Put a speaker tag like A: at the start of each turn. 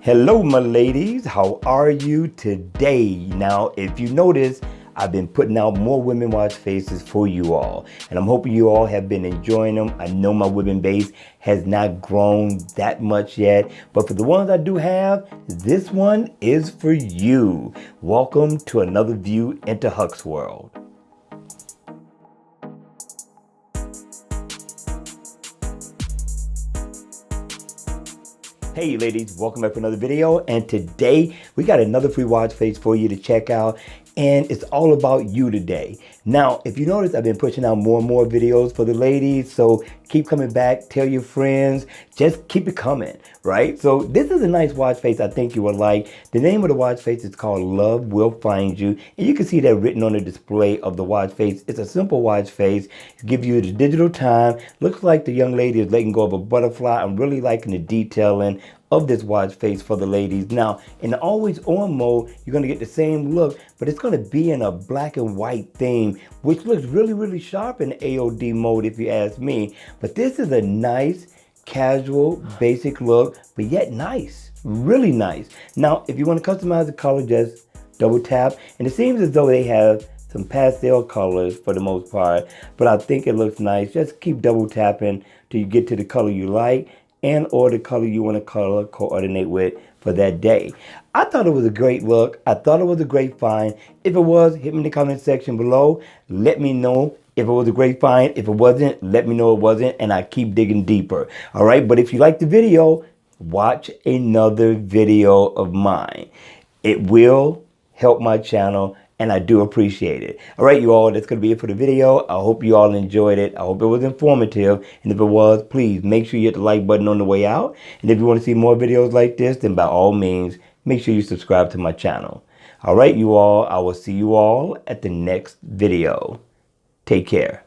A: Hello my ladies, how are you today? Now if you notice, I've been putting out more women watch faces for you all, and I'm hoping you all have been enjoying them. I know my women base has not grown that much yet, but for the ones I do have, this one is for you. Welcome to another view into Huck's world. Hey ladies, welcome back for another video, and today we got another free watch face for you to check out, and it's all about you today. Now if you notice, I've been pushing out more and more videos for the ladies, so keep coming back, tell your friends, just keep it coming, right? So this is a nice watch face I think you will like. The name of the watch face is called Love Will Find You, and you can see that written on the display of the watch face. It's a simple watch face. It gives you the digital time. Looks like the young lady is letting go of a butterfly. I'm really liking the detailing of this watch face for the ladies. Now in the always on mode, you're going to get the same look, but it's going to be in a black and white theme, which looks really sharp in AOD mode if you ask me. But this is a nice casual basic look, but yet nice, really nice. Now if you want to customize the color, just double tap, and it seems as though they have some pastel colors for the most part, but I think it looks nice. Just keep double tapping till you get to the color you like and or the color you want to color coordinate with for that day. I thought it was a great look. I thought it was a great find. If it was, hit me in the comment section below. Let me know if it was a great find. If it wasn't, let me know it wasn't, and I keep digging deeper. All right, but if you like the video, watch another video of mine. It will help my channel, and I do appreciate it. All right, you all, that's going to be it for the video. I hope you all enjoyed it. I hope it was informative. And if it was, please make sure you hit the like button on the way out. And if you want to see more videos like this, then by all means, make sure you subscribe to my channel. All right, you all, I will see you all at the next video. Take care.